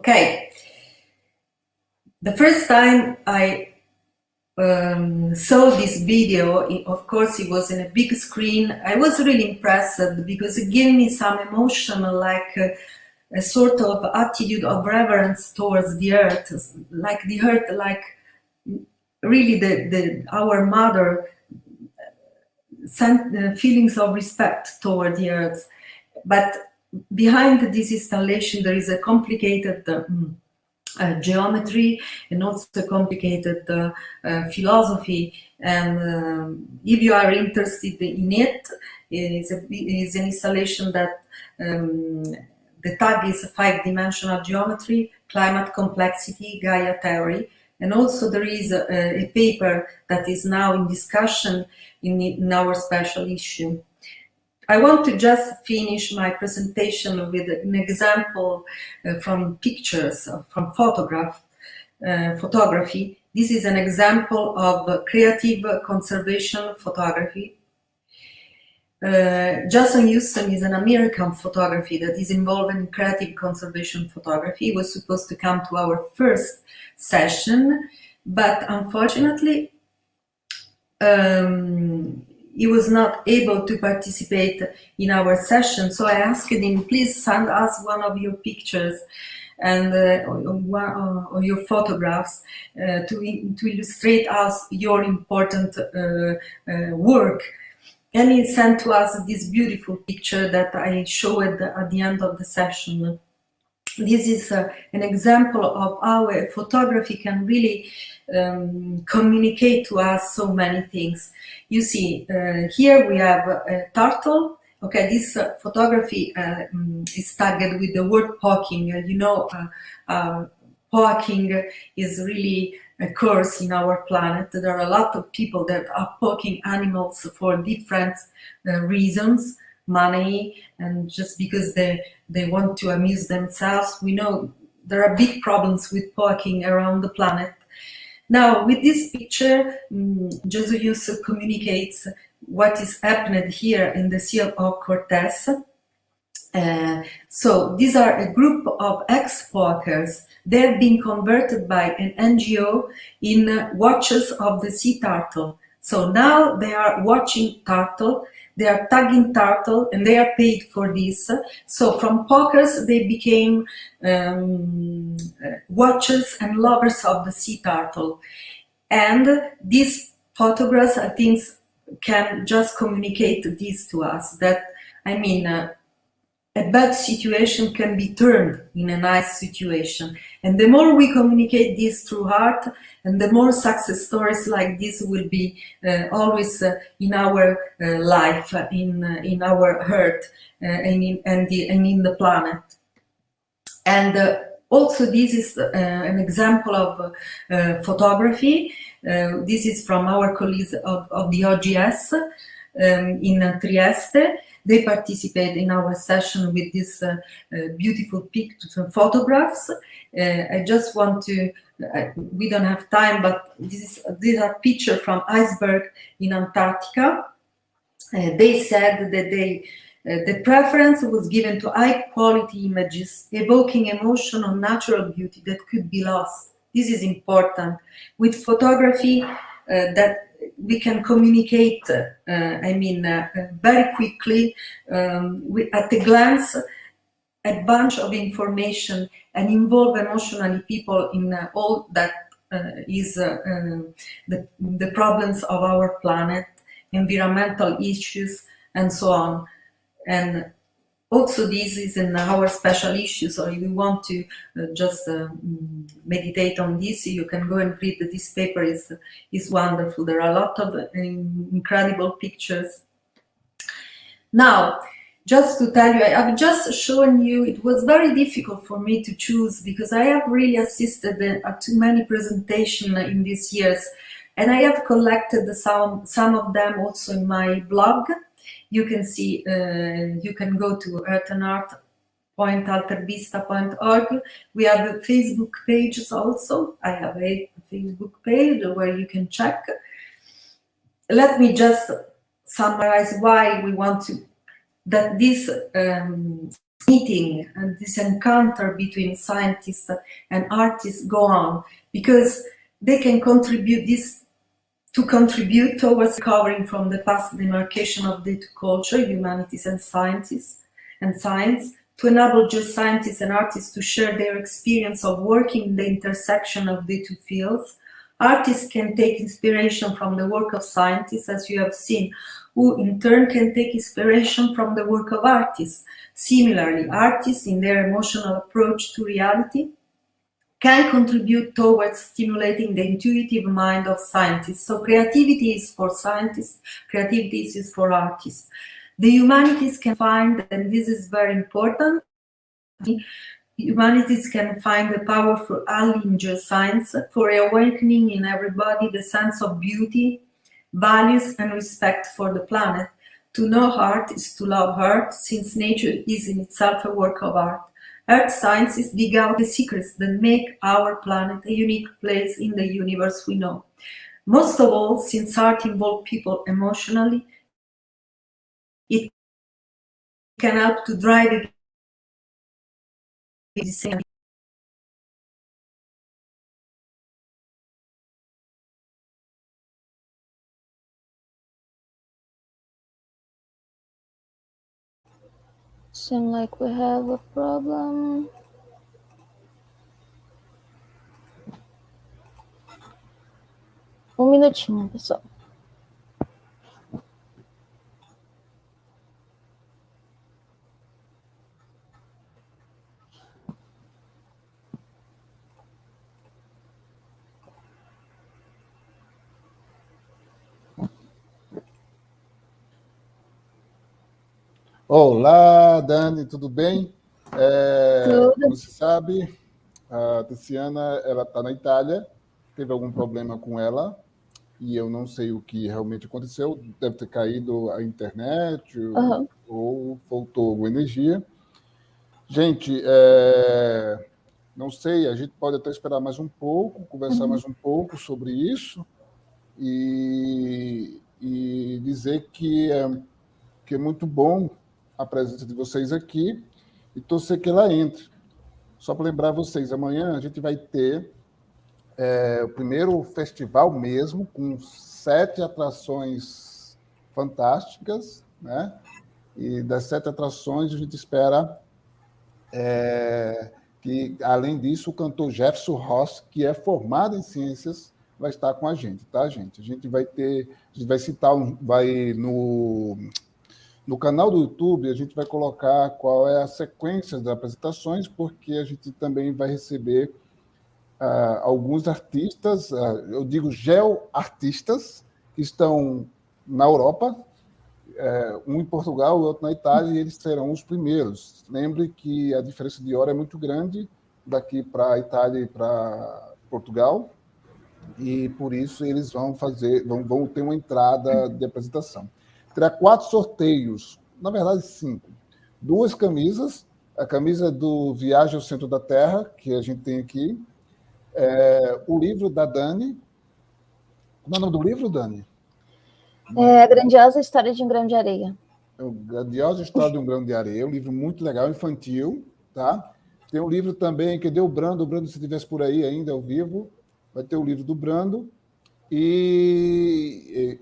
Okay. The first time I saw this video, of course, it was in a big screen. I was really impressed because it gave me some emotion, like a sort of attitude of reverence towards the earth, like the earth, like really our mother, feelings of respect toward the earth. But behind this installation, there is a complicated geometry and also complicated philosophy. And if you are interested in it, it's an installation that the tag is 5-dimensional geometry, climate complexity, Gaia theory. And also there is a paper that is now in discussion in our special issue. I want to just finish my presentation with an example from pictures, from photography. This is an example of creative conservation photography. Jason Houston is an American photography that is involved in creative conservation photography. He was supposed to come to our first session, but unfortunately, he was not able to participate in our session. So I asked him, please send us one of your pictures and or your photographs to illustrate us your important work. And he sent to us this beautiful picture that I showed at the end of the session. This is an example of how a photography can really communicate to us so many things. You see, here we have a turtle. Okay, this photography is tagged with the word poking. You know, poking is really a curse in our planet. There are a lot of people that are poking animals for different reasons, money, and just because they want to amuse themselves. We know there are big problems with poking around the planet. Now, with this picture, Jesus communicates what is happening here in the Sea of Cortez. So these are a group of ex-pokers. They're being converted by an NGO in watchers of the sea turtle. So now they are watching turtle, they are tagging turtle, and they are paid for this. So from pokers, they became watchers and lovers of the sea turtle. And these photographs, I think, can just communicate this to us, that, I mean, a bad situation can be turned in a nice situation. And the more we communicate this through art, and the more success stories like this will be always in our life, in our earth, and in the planet. And also this is an example of photography. This is from our colleagues of the OGS in Trieste. They participate in our session with these beautiful photographs. I just want to, we don't have time, but these are pictures from iceberg in Antarctica. They said that the preference was given to high quality images, evoking emotion or natural beauty that could be lost. This is important. With photography, that we can communicate, very quickly, at a glance, a bunch of information, and involve emotionally people in all that is the problems of our planet, environmental issues, and so on. And also this is in our special issue, so if you want to just meditate on this, you can go and read. This paper is wonderful. There are a lot of incredible pictures. Now, just to tell you, I've just shown you, it was very difficult for me to choose because I have really assisted to many presentations in these years, and I have collected some of them also in my blog. You can see, you can go to earthandart.altervista.org. We have a Facebook pages also. I have a Facebook page where you can check. Let me just summarize why we want to, that this meeting and this encounter between scientists and artists go on, because they can contribute towards recovering from the past demarcation of the two culture, humanities and science, to enable geoscientists and artists to share their experience of working in the intersection of the two fields. Artists can take inspiration from the work of scientists, as you have seen, who in turn can take inspiration from the work of artists. Similarly, artists, in their emotional approach to reality, can contribute towards stimulating the intuitive mind of scientists. So creativity is for scientists, creativity is for artists. The humanities can find, and this is very important, humanities can find the power for allying geoscience, for awakening in everybody the sense of beauty, values, and respect for the planet. To know art is to love art, since nature is in itself a work of art. Earth sciences dig out the secrets that make our planet a unique place in the universe we know. Most of all, since art involves people emotionally, it can help to drive it. Seems like we have a problem. Um minutinho, pessoal. Olá, Dani, tudo bem? Tudo. Como você sabe, a Tiziana, ela está na Itália, teve algum problema com ela, e eu não sei o que realmente aconteceu, deve ter caído a internet, ou faltou energia. Gente, não sei, a gente pode até esperar mais um pouco, conversar mais um pouco sobre isso, e dizer que é muito bom a presença de vocês aqui e torcer que ela entre. Só para lembrar vocês, amanhã a gente vai ter o primeiro festival mesmo, com 7 atrações fantásticas, né? E das 7 atrações a gente espera que, além disso, o cantor Jefferson Ross, que é formado em ciências, vai estar com a gente, tá, gente? A gente vai citar, no canal do YouTube, a gente vai colocar qual é a sequência das apresentações, porque a gente também vai receber alguns artistas, eu digo geoartistas, que estão na Europa, um em Portugal, o outro na Itália, e eles serão os primeiros. Lembre que a diferença de hora é muito grande daqui para a Itália e para Portugal, e por isso eles vão ter uma entrada de apresentação. Terá 4 sorteios, na verdade 5. 2 camisas, a camisa do Viagem ao Centro da Terra, que a gente tem aqui, o livro da Dani. Como é o nome do livro, Dani? A Grandiosa História de um Grão de Areia. A Grandiosa História de um Grão de Areia, um livro muito legal, infantil, tá? Tem um livro também que deu o Brando, se estivesse por aí ainda ao vivo, vai ter o livro do Brando, e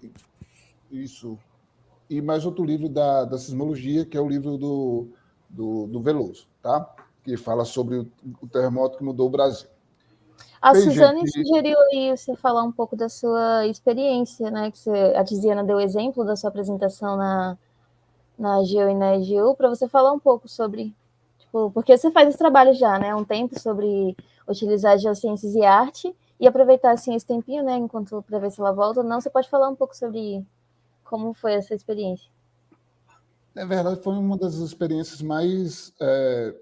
mais outro livro da sismologia, que é o livro do Veloso, tá? Que fala sobre o terremoto que mudou o Brasil. A Suzane sugeriu aí você falar um pouco da sua experiência, né? Que a Tiziana deu exemplo da sua apresentação na Geo e na Geo, para você falar um pouco sobre, porque você faz esse trabalho já, né? Um tempo sobre utilizar geociências e arte, e aproveitar assim esse tempinho, né? Enquanto para ver se ela volta ou não, você pode falar um pouco sobre como foi essa experiência. Na verdade, foi uma das experiências mais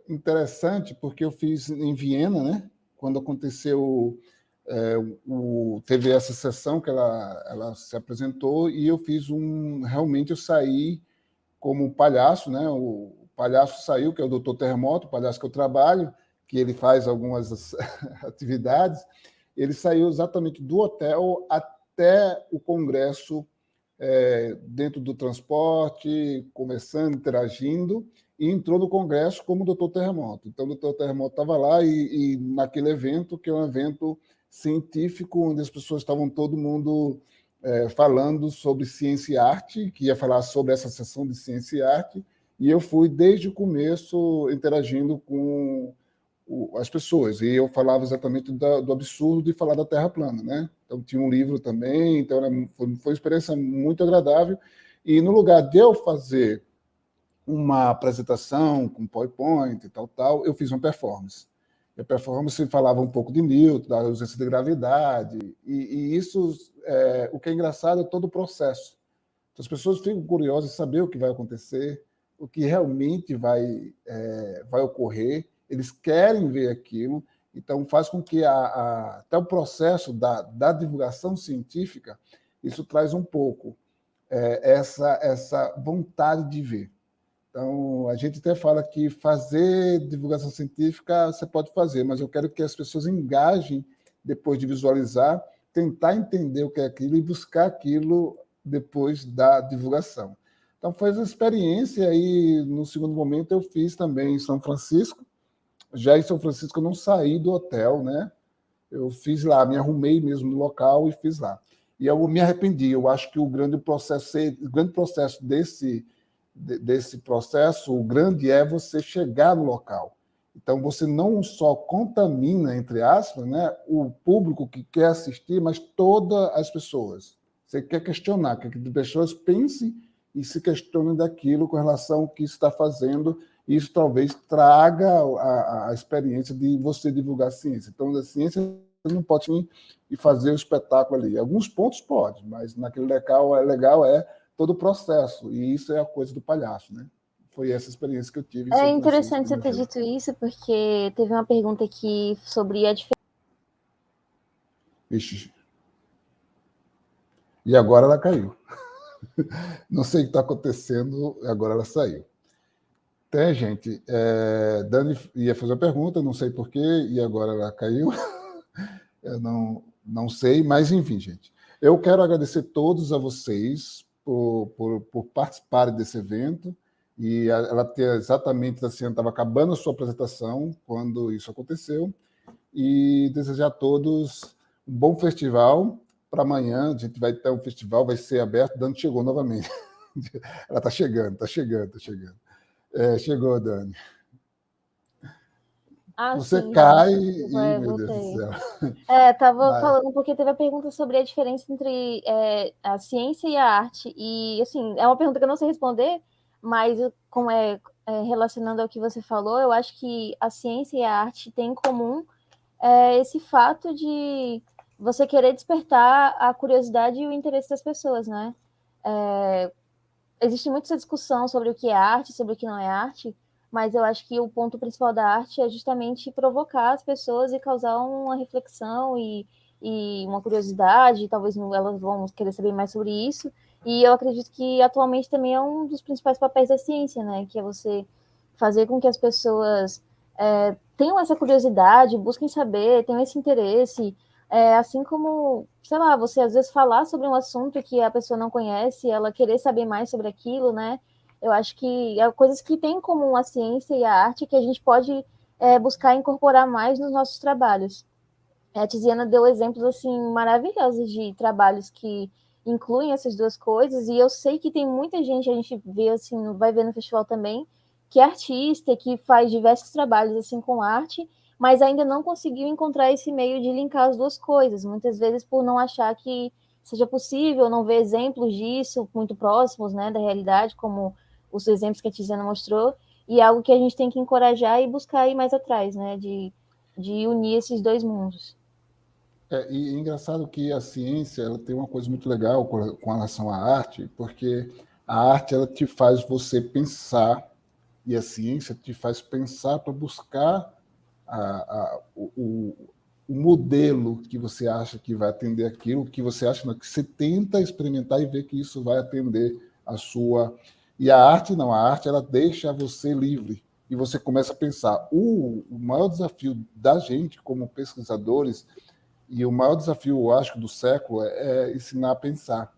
interessantes, porque eu fiz em Viena, né? Quando aconteceu, teve essa sessão que ela se apresentou, e eu fiz realmente eu saí como palhaço, né? O palhaço saiu, que é o Doutor Terremoto, o palhaço que eu trabalho, que ele faz algumas atividades, ele saiu exatamente do hotel até o congresso dentro do transporte, conversando, interagindo, e entrou no congresso como doutor Terremoto. Então, o doutor Terremoto estava lá e naquele evento, que é um evento científico, onde as pessoas estavam todo mundo falando sobre ciência e arte, que ia falar sobre essa sessão de ciência e arte, e eu fui, desde o começo, interagindo com as pessoas, e eu falava exatamente do absurdo de falar da Terra plana, né? Então, tinha um livro também, então foi uma experiência muito agradável, e no lugar de eu fazer uma apresentação com PowerPoint e tal, eu fiz uma performance. E a performance falava um pouco de Newton, da ausência de gravidade, e isso, o que é engraçado é todo o processo. Então, as pessoas ficam curiosas em saber o que vai acontecer, o que realmente vai ocorrer, eles querem ver aquilo, então faz com que até o processo da divulgação científica, isso traz um pouco essa vontade de ver. Então, a gente até fala que fazer divulgação científica você pode fazer, mas eu quero que as pessoas engajem depois de visualizar, tentar entender o que é aquilo e buscar aquilo depois da divulgação. Então, foi essa experiência, e no segundo momento eu fiz também em São Francisco. Já em São Francisco eu não saí do hotel, né? Eu fiz lá, me arrumei mesmo no local e fiz lá. E eu me arrependi, eu acho que o grande processo desse processo, o grande é você chegar no local. Então, você não só contamina, entre aspas, né, o público que quer assistir, mas todas as pessoas. Você quer questionar, quer que as pessoas pensem e se questionem daquilo com relação ao que está fazendo. Isso talvez traga a experiência de você divulgar a ciência. Então, a ciência não pode ir e fazer o espetáculo ali. Alguns pontos pode, mas naquele legal é todo o processo, e isso é a coisa do palhaço, né? Foi essa experiência que eu tive em São Francisco. É interessante você ter dito isso, porque teve uma pergunta aqui sobre a diferença. Ixi. E agora ela caiu. Não sei o que está acontecendo, agora ela saiu. Tem, gente. Dani ia fazer uma pergunta, não sei porquê, e agora ela caiu. Eu não sei, mas enfim, gente. Eu quero agradecer todos a vocês por participarem desse evento, e ela ter exatamente assim, estava acabando a sua apresentação quando isso aconteceu, e desejar a todos um bom festival. Para amanhã a gente vai ter um festival, vai ser aberto. Dani chegou novamente. Ela está chegando. Chegou, Dani. Você sim, cai gente, e, meu Deus do céu. Estava falando porque teve a pergunta sobre a diferença entre a ciência e a arte. E, assim, é uma pergunta que eu não sei responder, mas como relacionando ao que você falou, eu acho que a ciência e a arte têm em comum esse fato de você querer despertar a curiosidade e o interesse das pessoas, né? Existe muita discussão sobre o que é arte, sobre o que não é arte, mas eu acho que o ponto principal da arte é justamente provocar as pessoas e causar uma reflexão e uma curiosidade, talvez elas vão querer saber mais sobre isso, e eu acredito que atualmente também é um dos principais papéis da ciência, né, que é você fazer com que as pessoas tenham essa curiosidade, busquem saber, tenham esse interesse, assim como, sei lá, você às vezes falar sobre um assunto que a pessoa não conhece, ela querer saber mais sobre aquilo, né? Eu acho que é coisas que têm em comum a ciência e a arte que a gente pode buscar incorporar mais nos nossos trabalhos. A Tiziana deu exemplos assim maravilhosos de trabalhos que incluem essas duas coisas, e eu sei que tem muita gente, a gente vê assim, vai ver no festival também, que é artista, que faz diversos trabalhos assim com arte, mas ainda não conseguiu encontrar esse meio de linkar as duas coisas, muitas vezes por não achar que seja possível, não ver exemplos disso muito próximos, né, da realidade, como os exemplos que a Tiziana mostrou, e é algo que a gente tem que encorajar e buscar ir mais atrás, né, de unir esses dois mundos. E é engraçado que a ciência ela tem uma coisa muito legal com relação à arte, porque a arte ela te faz você pensar, e a ciência te faz pensar para buscar o modelo que você acha que vai atender aquilo, que você acha que você tenta experimentar e ver que isso vai atender a sua... E a arte não, a arte ela deixa você livre, e você começa a pensar. O maior desafio da gente como pesquisadores, e o maior desafio, eu acho, do século é ensinar a pensar.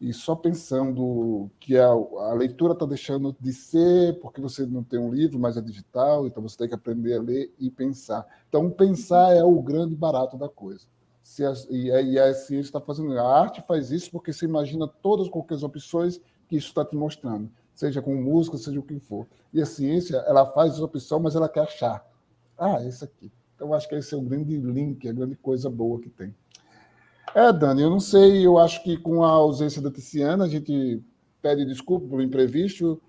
e só pensando que a leitura está deixando de ser, porque você não tem um livro, mas é digital, então você tem que aprender a ler e pensar. Então, pensar é o grande barato da coisa. E a ciência está fazendo. A arte faz isso porque você imagina todas qualquer opções que isso está te mostrando, seja com música, seja o que for. E a ciência, ela faz essa opção, mas ela quer achar. Esse aqui. Então, acho que esse é o grande link, a grande coisa boa que tem. Dani, eu não sei, eu acho que com a ausência da Tiziana, a gente pede desculpa pelo imprevisto,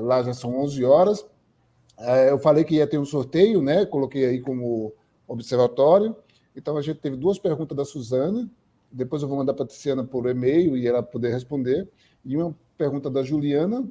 lá já são 11 horas. Eu falei que ia ter um sorteio, né? Coloquei aí como observatório. Então, a gente teve 2 perguntas da Suzana, depois eu vou mandar para a Tiziana por e-mail e ela poder responder, e uma pergunta da Juliana.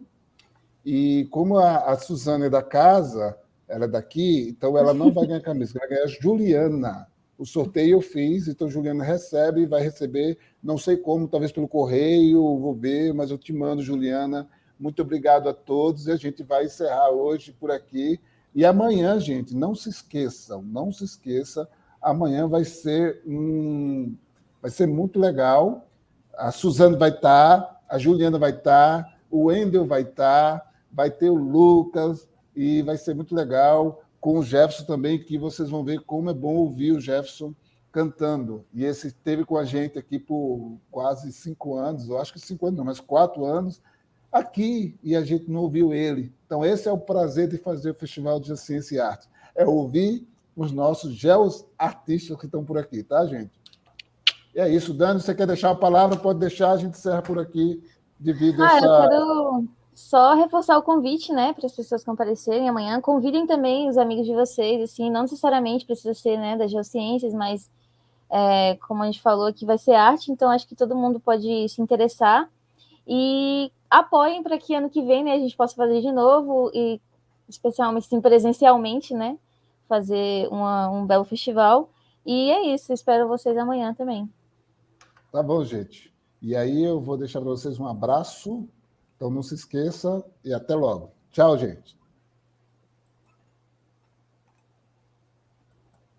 E como a Suzana é da casa, ela é daqui, então ela não vai ganhar camisa, ela vai ganhar a Juliana. O sorteio eu fiz, então a Juliana recebe, vai receber, não sei como, talvez pelo correio, vou ver, mas eu te mando, Juliana. Muito obrigado a todos, e a gente vai encerrar hoje por aqui. E amanhã, gente, não se esqueça, amanhã vai ser muito legal. A Suzana vai estar, a Juliana vai estar, o Wendel vai estar, vai ter o Lucas, e vai ser muito legal, com o Jefferson também, que vocês vão ver como é bom ouvir o Jefferson cantando. E esse esteve com a gente aqui por quase 5 anos, eu acho que 5 anos não, mas 4 anos, aqui, e a gente não ouviu ele. Então, esse é o prazer de fazer o Festival de Geociência e Arte, é ouvir os nossos geoartistas que estão por aqui, tá, gente? E é isso. Dani, você quer deixar a palavra? Pode deixar, a gente encerra por aqui, devido a essa... Eu quero só reforçar o convite, né, para as pessoas comparecerem amanhã. Convidem também os amigos de vocês, assim, não necessariamente precisa ser, né, das geociências, mas, como a gente falou aqui, vai ser arte, então acho que todo mundo pode se interessar. E apoiem para que ano que vem, né, a gente possa fazer de novo, e especialmente, sim, presencialmente, né, fazer um belo festival. E é isso, espero vocês amanhã também. Tá bom, gente. E aí eu vou deixar para vocês um abraço. Então não se esqueça e até logo. Tchau, gente.